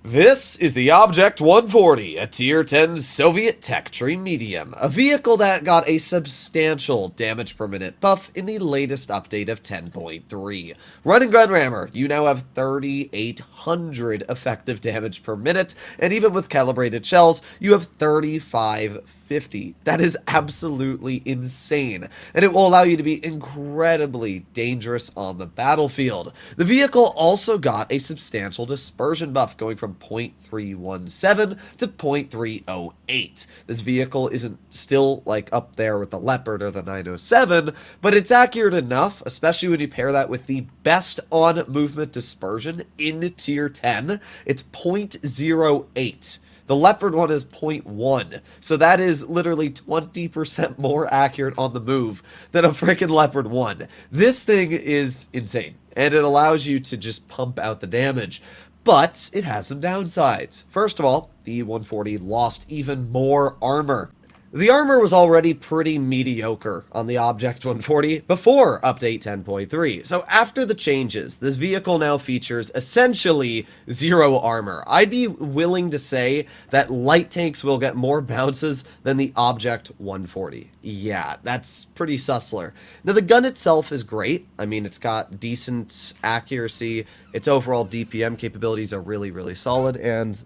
This is the Object 140, a Tier 10 Soviet tech tree medium, a vehicle that got a substantial damage per minute buff in the latest update of 10.3. Running Gun Rammer, you now have 3,800 effective damage per minute, and even with calibrated shells, you have 3,550. That is absolutely insane, and it will allow you to be incredibly dangerous on the battlefield. The vehicle also got a substantial dispersion buff, going from 0.317 to 0.308. This vehicle isn't still like up there with the Leopard or the 907, but it's accurate enough, especially when you pair that with the best on movement dispersion in tier 10. It's 0.08. The Leopard one is 0.1, so that is literally 20% more accurate on the move than a freaking Leopard 1. This thing is insane, and it allows you to just pump out the damage. But it has some downsides. First of all, the 140 lost even more armor. The armor was already pretty mediocre on the Object 140 before Update 10.3, so after the changes, this vehicle now features essentially zero armor. I'd be willing to say that light tanks will get more bounces than the Object 140. Yeah, that's pretty sussler. Now, the gun itself is great. I mean, it's got decent accuracy, its overall DPM capabilities are really, really solid, and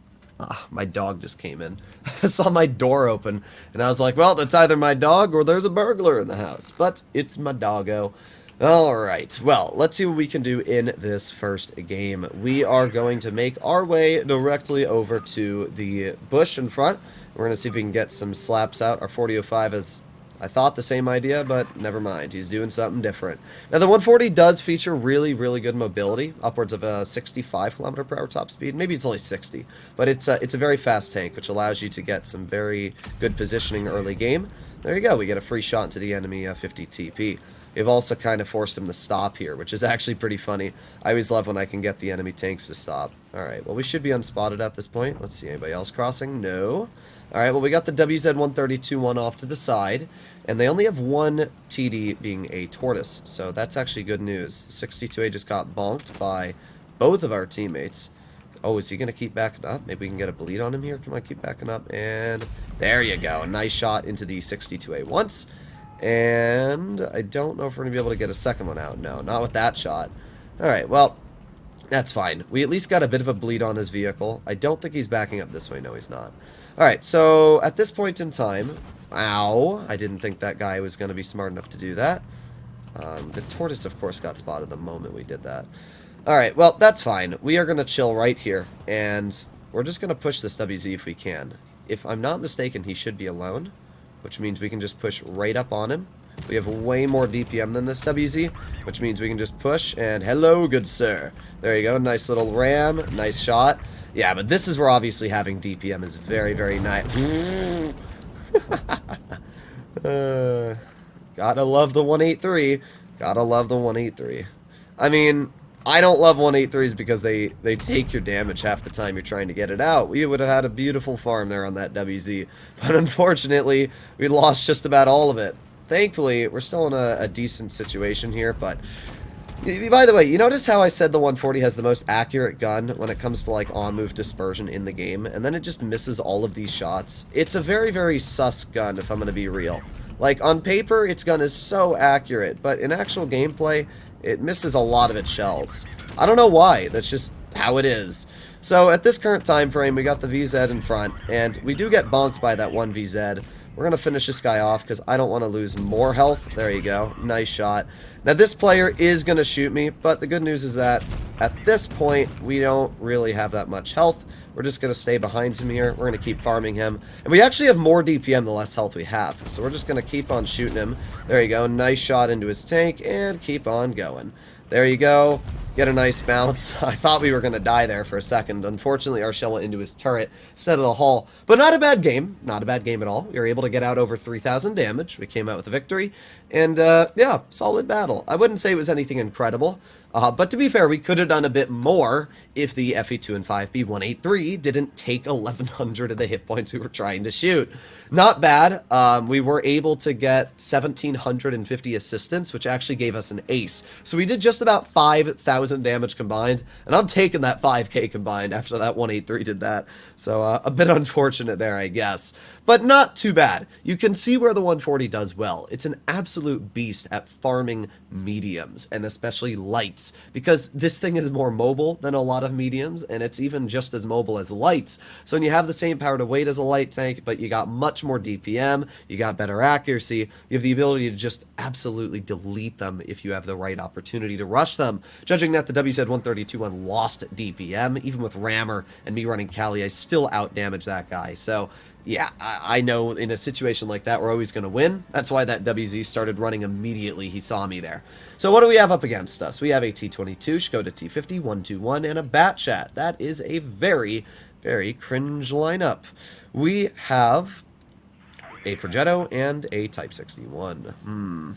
my dog just came in. I saw my door open, and I was like, well, that's either my dog or there's a burglar in the house. But it's my doggo. Alright, well, let's see what we can do in this first game. We are going to make our way directly over to the bush in front. We're going to see if we can get some slaps out. Our 4005 is, I thought, the same idea, but never mind. He's doing something different. Now, the 140 does feature really, really good mobility, upwards of a 65 kilometer per hour top speed. Maybe it's only 60, but it's a very fast tank, which allows you to get some very good positioning early game. There you go. We get a free shot into the enemy 50 TP. We've also kind of forced him to stop here, which is actually pretty funny. I always love when I can get the enemy tanks to stop. Alright, well, we should be unspotted at this point. Let's see, anybody else crossing? No. Alright, well, we got the WZ-132 one off to the side, and they only have one TD being a tortoise, so that's actually good news. The 62A just got bonked by both of our teammates. Oh, is he going to keep backing up? Maybe we can get a bleed on him here. Come on, keep backing up, and there you go. A nice shot into the 62A once, and I don't know if we're going to be able to get a second one out. No, not with that shot. Alright, well, that's fine. We at least got a bit of a bleed on his vehicle. I don't think he's backing up this way. No, he's not. Alright, so at this point in time, ow, I didn't think that guy was going to be smart enough to do that. The tortoise, of course, got spotted the moment we did that. Alright, well, that's fine. We are going to chill right here, and we're just going to push this WZ if we can. If I'm not mistaken, he should be alone, which means we can just push right up on him. We have way more DPM than this WZ, which means we can just push, and hello, good sir. There you go, nice little ram, nice shot. Yeah, but this is where obviously having DPM is very, very nice. Gotta love the 183. Gotta love the 183. I mean, I don't love 183s because they take your damage half the time you're trying to get it out. We would have had a beautiful farm there on that WZ, but unfortunately, we lost just about all of it. Thankfully, we're still in a decent situation here, but by the way, you notice how I said the 140 has the most accurate gun when it comes to like on-move dispersion in the game, and then it just misses all of these shots? It's a very, very sus gun, if I'm going to be real. Like, on paper, its gun is so accurate, but in actual gameplay, it misses a lot of its shells. I don't know why, that's just how it is. So, at this current time frame, we got the VZ in front, and we do get bonked by that one VZ. We're going to finish this guy off because I don't want to lose more health. There you go. Nice shot. Now, this player is going to shoot me, but the good news is that at this point, we don't really have that much health. We're just going to stay behind him here. We're going to keep farming him. And we actually have more DPM the less health we have. So we're just going to keep on shooting him. There you go. Nice shot into his tank, and keep on going. There you go. Get a nice bounce. I thought we were going to die there for a second. Unfortunately, our shell went into his turret instead of the hull. But not a bad game. Not a bad game at all. We were able to get out over 3,000 damage. We came out with a victory. And, yeah, solid battle. I wouldn't say it was anything incredible. But to be fair, we could have done a bit more if the FE2 and 5B 183 didn't take 1100 of the hit points we were trying to shoot. Not bad. We were able to get 1750 assistance, which actually gave us an ace. So we did just about 5000 damage combined, and I'm taking that 5k combined after that 183 did that. So a bit unfortunate there, I guess. But not too bad. You can see where the 140 does well. It's an absolute beast at farming mediums, and especially lights, because this thing is more mobile than a lot of mediums, and it's even just as mobile as lights. So when you have the same power to weight as a light tank, but you got much more DPM, you got better accuracy, you have the ability to just absolutely delete them if you have the right opportunity to rush them. Judging that the WZ-132-1 lost DPM, even with Rammer and me running Kali, I still out-damage that guy. So yeah, I know in a situation like that, we're always going to win. That's why that WZ started running immediately he saw me there. So what do we have up against us? We have a T-22, Skoda T-50, 121, and a Bat Chat. That is a very, very cringe lineup. We have a Progetto and a Type 61.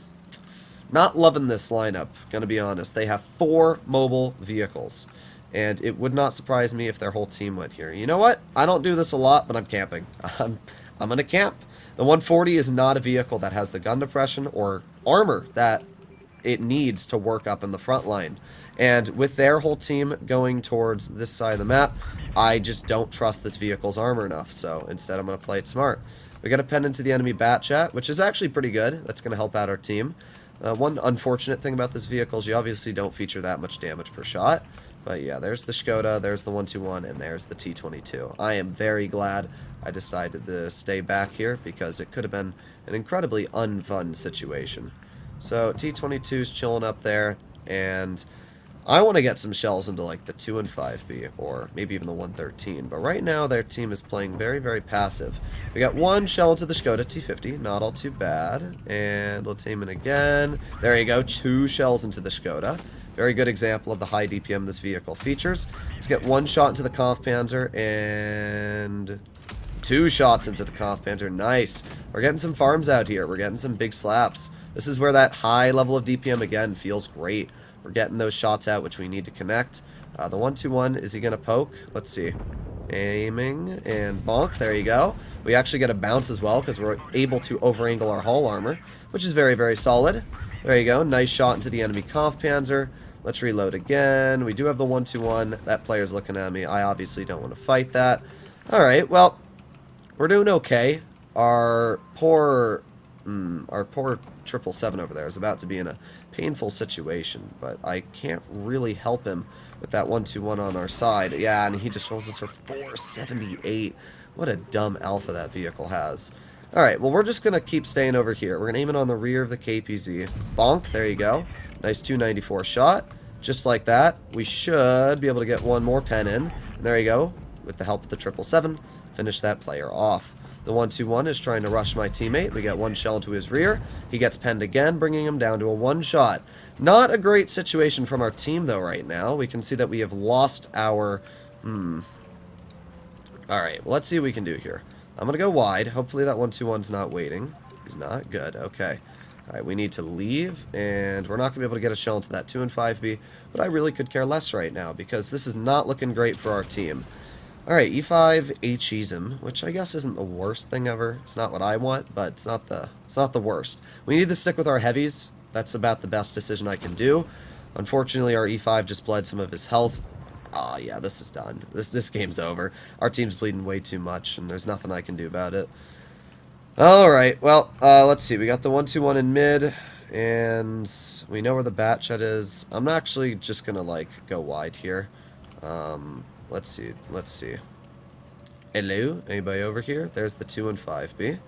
Not loving this lineup, gonna be honest. They have 4 mobile vehicles, and it would not surprise me if their whole team went here. You know what? I don't do this a lot, but I'm camping. I'm gonna camp. The 140 is not a vehicle that has the gun depression or armor that it needs to work up in the front line. And with their whole team going towards this side of the map, I just don't trust this vehicle's armor enough. So instead, I'm gonna play it smart. We got a pen into the enemy Bat Chat, which is actually pretty good. That's gonna help out our team. One unfortunate thing about this vehicle is you obviously don't feature that much damage per shot. But yeah, there's the Skoda, there's the 121, and there's the T-22. I am very glad I decided to stay back here because it could have been an incredibly unfun situation. So T-22's chilling up there, and I want to get some shells into like the 2 and 5B, or maybe even the 113. But right now their team is playing very, very passive. We got 1 shell into the Skoda T-50, not all too bad. And let's aim it again. There you go, 2 shells into the Skoda. Very good example of the high DPM this vehicle features. Let's get 1 shot into the Kampfpanzer and 2 shots into the Kampfpanzer. Nice. We're getting some farms out here. We're getting some big slaps. This is where that high level of DPM again feels great. We're getting those shots out which we need to connect. The 121, is he going to poke? Let's see. Aiming and bonk. There you go. We actually get a bounce as well because we're able to over-angle our hull armor, which is very, very solid. There you go. Nice shot into the enemy Kampfpanzer. Let's reload again. We do have the 121. That player's looking at me. I obviously don't want to fight that. Alright, well, we're doing okay. Our poor 777 over there is about to be in a painful situation, but I can't really help him with that 121 on our side. Yeah, and he just rolls us for 478. What a dumb alpha that vehicle has. Alright, well, we're just going to keep staying over here. We're going to aim it on the rear of the KPZ. Bonk, there you go. Nice 294 shot. Just like that, we should be able to get 1 more pen in. And there you go. With the help of the 777, finish that player off. The 121 is trying to rush my teammate. We get 1 shell into his rear. He gets penned again, bringing him down to a 1 shot. Not a great situation from our team, though, right now. We can see that we have lost our... Alright, well, let's see what we can do here. I'm going to go wide. Hopefully that 121's not waiting. He's not. Good. Okay. Alright, we need to leave, and we're not going to be able to get a shell into that 2 and 5B, but I really could care less right now, because this is not looking great for our team. Alright, E5 HE's him, which I guess isn't the worst thing ever. It's not what I want, but it's not the worst. We need to stick with our heavies. That's about the best decision I can do. Unfortunately, our E5 just bled some of his health. Ah, yeah, this is done. This game's over. Our team's bleeding way too much, and there's nothing I can do about it. Alright, well, let's see. We got the 121 in mid, and we know where the Bat Chat is. I'm actually just gonna, like, go wide here. Let's see. Hello? Anybody over here? There's the 2 and 5B.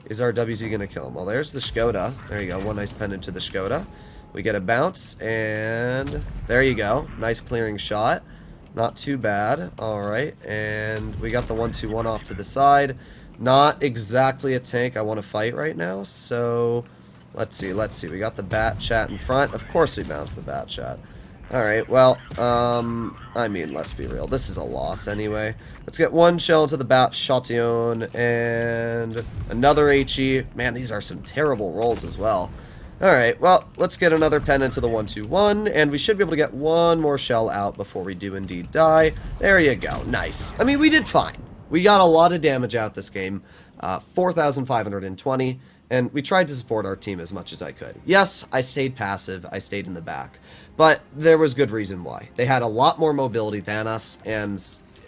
Is our WZ gonna kill him? Well, there's the Skoda. There you go. 1 nice pen into the Skoda. We get a bounce, and there you go. Nice clearing shot. Not too bad. Alright, and we got the 121 off to the side. Not exactly a tank I want to fight right now, so let's see. We got the Bat Chat in front. Of course we bounced the Bat Chat. Alright, well, I mean, let's be real. This is a loss anyway. Let's get 1 shell into the Bat Chatillon and another HE. Man, these are some terrible rolls as well. Alright, well, let's get another pen into the 1-2-1, and we should be able to get one more shell out before we do indeed die. There you go. Nice. I mean, we did fine. We got a lot of damage out this game, 4,520, and we tried to support our team as much as I could. Yes, I stayed passive, I stayed in the back, but there was good reason why. They had a lot more mobility than us, and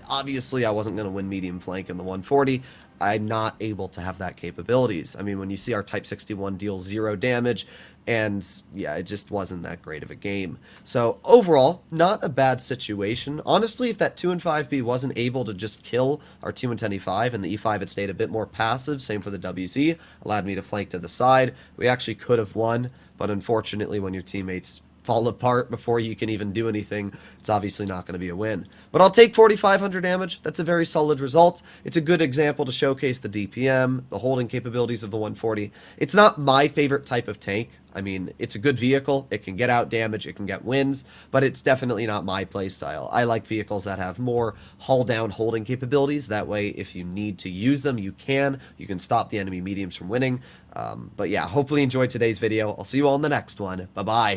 obviously I wasn't going to win medium flank in the 140. I'm not able to have that capabilities. I mean, when you see our Type 61 deal 0 damage, and yeah, it just wasn't that great of a game. So overall, not a bad situation. Honestly, if that 2 and 5B wasn't able to just kill our 2 and 10 E5, and the E5 had stayed a bit more passive, same for the WZ, allowed me to flank to the side, we actually could have won, but unfortunately when your teammates fall apart before you can even do anything, it's obviously not going to be a win. But I'll take 4,500 damage. That's a very solid result. It's a good example to showcase the DPM, the holding capabilities of the 140. It's not my favorite type of tank. I mean, it's a good vehicle. It can get out damage. It can get wins, but it's definitely not my playstyle. I like vehicles that have more hull-down holding capabilities. That way, if you need to use them, you can. You can stop the enemy mediums from winning. But yeah, hopefully you enjoyed today's video. I'll see you all in the next one. Bye-bye.